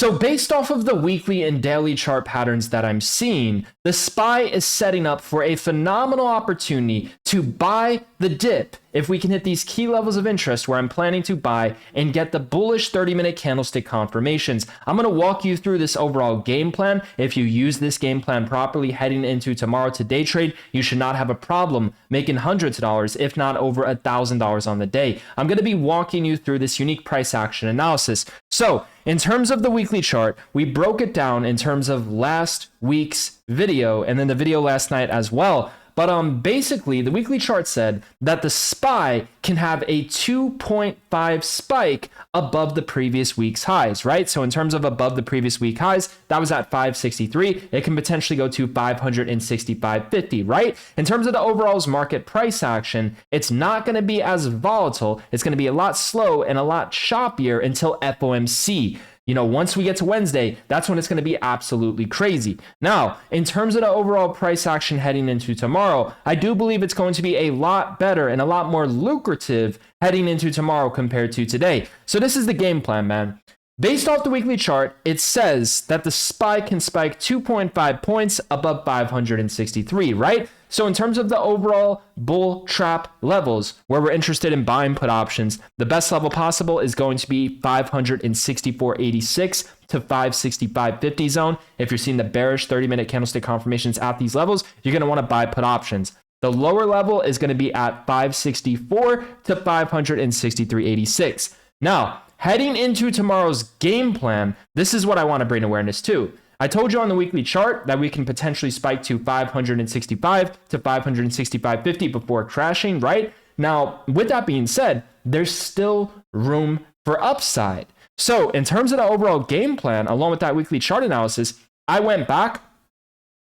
So based off of the weekly and daily chart patterns that I'm seeing, the SPY is setting up for a phenomenal opportunity to buy the dip if we can hit these key levels of interest where I'm planning to buy and get the bullish 30-minute candlestick confirmations. I'm going to walk you through this overall game plan. If you use this game plan properly heading into tomorrow to day trade, you should not have a problem making hundreds of dollars, if not over $1,000 on the day. I'm going to be walking you through this unique price action analysis. So in terms of the weekly chart, we broke it down in terms of last week's video and then the video last night as well. But basically, the weekly chart said that the SPY can have a 2.5 spike above the previous week's highs, right? So in terms of above the previous week highs, that was at 563. It can potentially go to 565.50, right? In terms of the overall market price action, it's not going to be as volatile. It's going to be a lot slow and a lot choppier until FOMC. You know, once we get to Wednesday, that's when it's going to be absolutely crazy. Now, in terms of the overall price action heading into tomorrow, I do believe it's going to be a lot better and a lot more lucrative heading into tomorrow compared to today. So this is the game plan, man. Based off the weekly chart, it says that the SPY can spike 2.5 points above 563, right? So in terms of the overall bull trap levels where we're interested in buying put options, the best level possible is going to be 564.86 to 565.50 zone. If you're seeing the bearish 30-minute candlestick confirmations at these levels, you're going to want to buy put options. The lower level is going to be at 564 to 563.86. Now, heading into tomorrow's game plan, this is what I want to bring awareness to. I told you on the weekly chart that we can potentially spike to 565 to 565.50 before crashing, right? Now, with that being said, there's still room for upside. So in terms of the overall game plan, along with that weekly chart analysis, I went back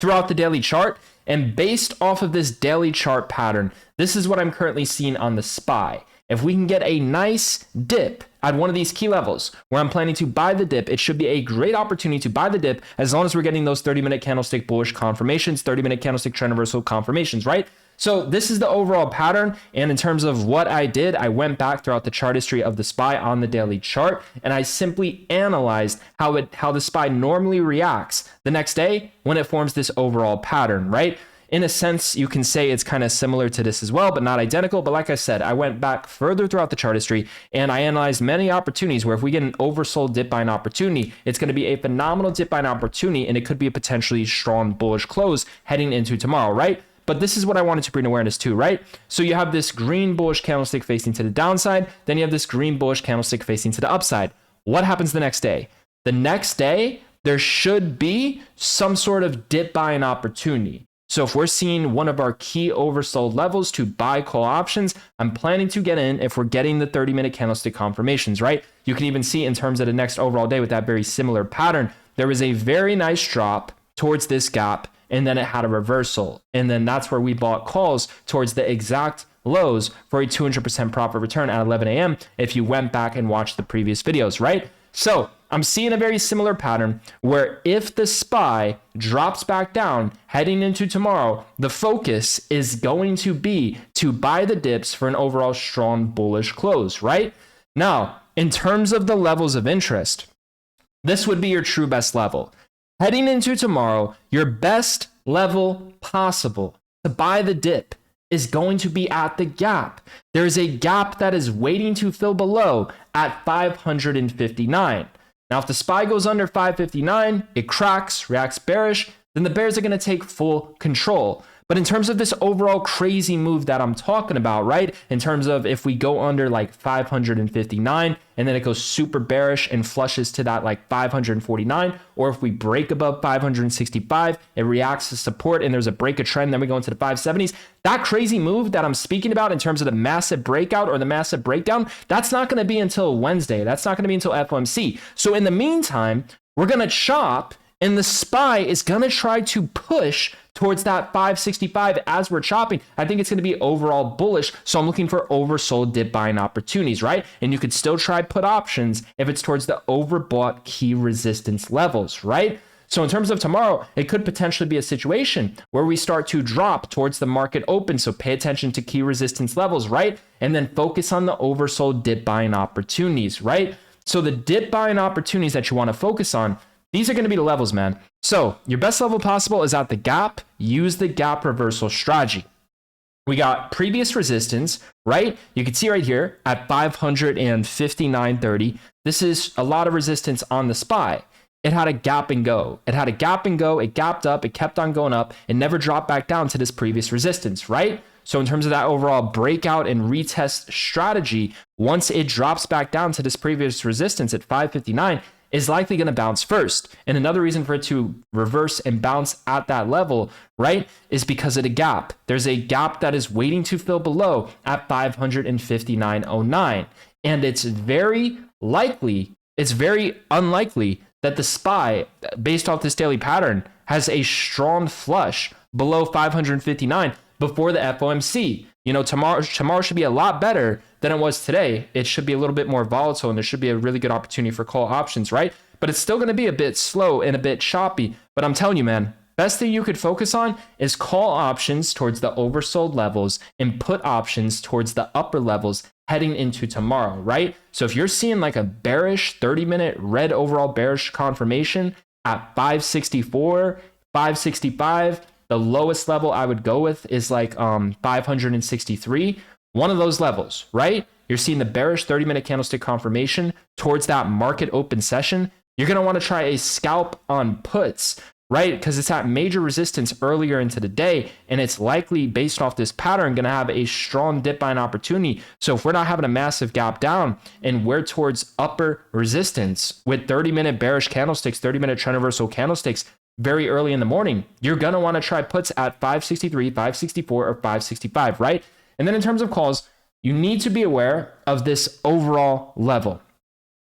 throughout the daily chart, and based off of this daily chart pattern, this is what I'm currently seeing on the SPY. If we can get a nice dip at one of these key levels where I'm planning to buy the dip, it should be a great opportunity to buy the dip as long as we're getting those 30-minute candlestick bullish confirmations, 30-minute candlestick trend reversal confirmations, right? So this is the overall pattern. And in terms of what I did, I went back throughout the chart history of the SPY on the daily chart, and I simply analyzed how the SPY normally reacts the next day when it forms this overall pattern, right? In a sense, you can say it's kind of similar to this as well, but not identical. But like I said, I went back further throughout the chart history and I analyzed many opportunities where if we get an oversold dip buying opportunity, it's going to be a phenomenal dip buying opportunity and it could be a potentially strong bullish close heading into tomorrow, right? But this is what I wanted to bring awareness to, right? So you have this green bullish candlestick facing to the downside, then you have this green bullish candlestick facing to the upside. What happens the next day? The next day, there should be some sort of dip buying opportunity. So if we're seeing one of our key oversold levels to buy call options, I'm planning to get in if we're getting the 30-minute candlestick confirmations, right? You can even see in terms of the next overall day with that very similar pattern, there was a very nice drop towards this gap, and then it had a reversal. And then that's where we bought calls towards the exact lows for a 200% profit return at 11 a.m. if you went back and watched the previous videos, right? So I'm seeing a very similar pattern where if the SPY drops back down heading into tomorrow, the focus is going to be to buy the dips for an overall strong bullish close, right? Now, in terms of the levels of interest, this would be your true best level. Heading into tomorrow, your best level possible to buy the dip is going to be at the gap. There's a gap that is waiting to fill below at 559. Now, if the SPY goes under 559, it cracks, reacts bearish, then the bears are going to take full control. But in terms of this overall crazy move that I'm talking about, right? In terms of if we go under like 559 and then it goes super bearish and flushes to that like 549, or if we break above 565, it reacts to support and there's a break of trend, then we go into the 570s. That crazy move that I'm speaking about in terms of the massive breakout or the massive breakdown, that's not going to be until Wednesday. That's not going to be until FOMC. So in the meantime, we're going to chop and the SPY is going to try to push towards that 565 as we're chopping. I think it's going to be overall bullish. So I'm looking for oversold dip buying opportunities, right? And you could still try put options if it's towards the overbought key resistance levels, right? So in terms of tomorrow, it could potentially be a situation where we start to drop towards the market open. So pay attention to key resistance levels, right? And then focus on the oversold dip buying opportunities, right? So the dip buying opportunities that you want to focus on, these are going to be the levels, man. So your best level possible is at the gap. Use the gap reversal strategy. We got previous resistance, right? You can see right here at 559.30. This is a lot of resistance on the SPY. It had a gap and go. It gapped up, it kept on going up. It never dropped back down to this previous resistance, right? So in terms of that overall breakout and retest strategy, once it drops back down to this previous resistance at 559, is likely going to bounce first. And another reason for it to reverse and bounce at that level, right, is because of the gap. There's a gap that is waiting to fill below at 559.09. And it's very unlikely that the SPY, based off this daily pattern, has a strong flush below 559 before the FOMC. You know, tomorrow should be a lot better than it was today. It should be a little bit more volatile, and there should be a really good opportunity for call options, right? But it's still going to be a bit slow and a bit choppy. But I'm telling you, man, best thing you could focus on is call options towards the oversold levels and put options towards the upper levels heading into tomorrow, right? So if you're seeing like a bearish 30-minute red overall bearish confirmation at 564, 565, the lowest level I would go with is like 563. One of those levels, right? You're seeing the bearish 30-minute candlestick confirmation towards that market open session. You're going to want to try a scalp on puts, right? Because it's at major resistance earlier into the day, and it's likely based off this pattern going to have a strong dip buying opportunity. So if we're not having a massive gap down and we're towards upper resistance with 30-minute bearish candlesticks, 30-minute trend reversal candlesticks, very early in the morning, you're going to want to try puts at 563, 564, or 565, right? And then in terms of calls, you need to be aware of this overall level.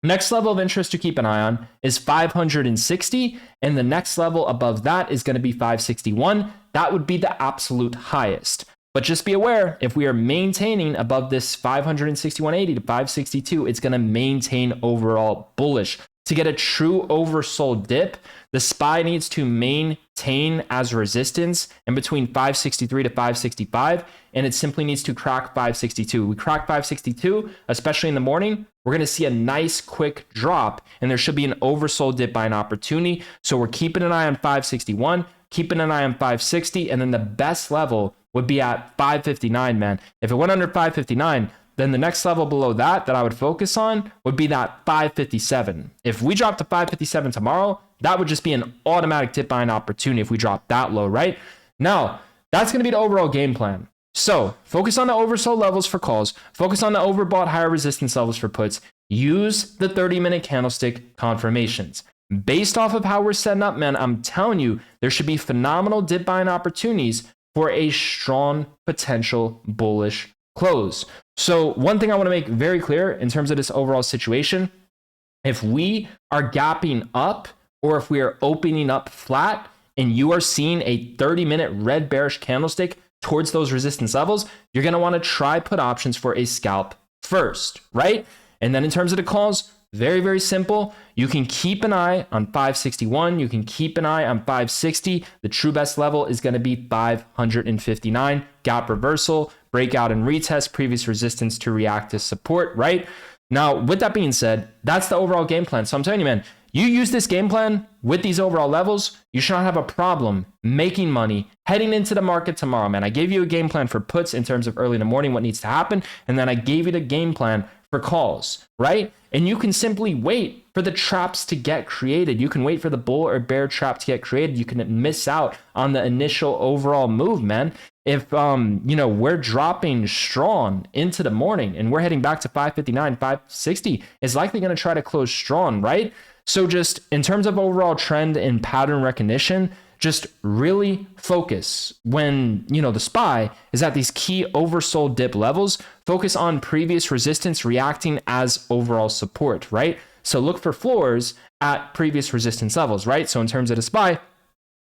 Next level of interest to keep an eye on is 560, and the next level above that is going to be 561. That would be the absolute highest. But just be aware, if we are maintaining above this 561.80 to 562, it's going to maintain overall bullish. To get a true oversold dip, the SPY needs to maintain as resistance in between 563 to 565, and it simply needs to crack 562. We crack 562, especially in the morning, we're going to see a nice quick drop, and there should be an oversold dip buying opportunity. So we're keeping an eye on 561, keeping an eye on 560, and then the best level would be at 559, man. If it went under 559, then the next level below that I would focus on would be that 557. If we drop to 557 tomorrow, that would just be an automatic dip buying opportunity if we drop that low, right? Now, that's going to be the overall game plan. So focus on the oversold levels for calls, focus on the overbought higher resistance levels for puts, use the 30-minute candlestick confirmations. Based off of how we're setting up, man, I'm telling you, there should be phenomenal dip buying opportunities for a strong potential bullish close. So one thing I want to make very clear in terms of this overall situation, if we are gapping up or if we are opening up flat and you are seeing a 30-minute red bearish candlestick towards those resistance levels, you're going to want to try put options for a scalp first, right? And then in terms of the calls, very, very simple. You can keep an eye on 561. You can keep an eye on 560. The true best level is going to be 559. Gap reversal, breakout and retest, previous resistance to react to support, right? Now, with that being said, that's the overall game plan. So I'm telling you, man, you use this game plan with these overall levels, you should not have a problem making money heading into the market tomorrow, man. I gave you a game plan for puts in terms of early in the morning, what needs to happen. And then I gave you the game plan for calls, right? And you can simply wait for the traps to get created. You can wait for the bull or bear trap to get created. You can miss out on the initial overall move, man. If we're dropping strong into the morning and we're heading back to 559, 560 is likely going to try to close strong, right? So just in terms of overall trend and pattern recognition, just really focus when, the SPY is at these key oversold dip levels, focus on previous resistance reacting as overall support, right? So look for floors at previous resistance levels, right? So in terms of the SPY,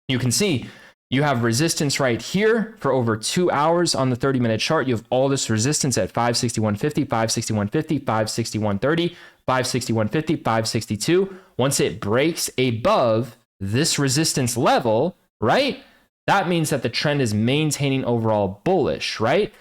you can see you have resistance right here for over 2 hours on the 30-minute chart. You have all this resistance at 561.50, 561.50, 561.30, 561.50, 562. Once it breaks above this resistance level, right? That means that the trend is maintaining overall bullish, right?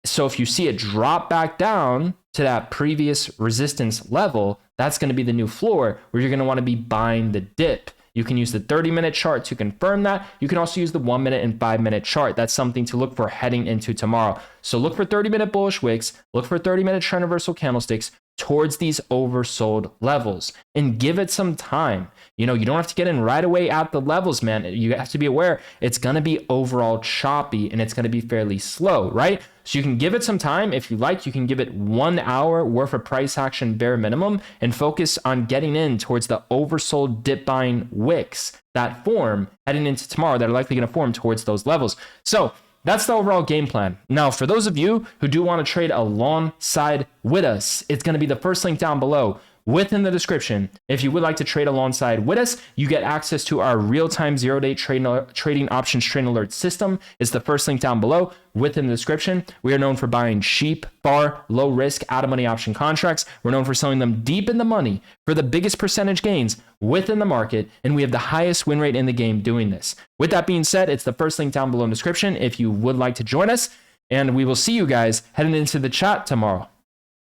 So if you see it drop back down to that previous resistance level, that's going to be the new floor where you're going to want to be buying the dip. You can use the 30-minute chart to confirm that. You can also use the 1-minute and 5-minute chart. That's something to look for heading into tomorrow. So look for 30-minute bullish wicks, look for 30-minute trend reversal candlesticks towards these oversold levels, and give it some time. You know, you don't have to get in right away at the levels, man. You have to be aware it's going to be overall choppy and it's going to be fairly slow, right? So you can give it some time. If you like, you can give it 1 hour worth of price action bare minimum and focus on getting in towards the oversold dip buying wicks that form heading into tomorrow that are likely going to form towards those levels. So that's the overall game plan. Now, for those of you who do want to trade alongside with us, it's going to be the first link down below within the description. If you would like to trade alongside with us, you get access to our real-time zero-day trading options trade alert system. It's the first link down below within the description. We are known for buying cheap, far, low risk, out of money option contracts. We're known for selling them deep in the money for the biggest percentage gains within the market, and we have the highest win rate in the game doing this. With that being said, it's the first link down below in the description if you would like to join us, and we will see you guys heading into the chat tomorrow.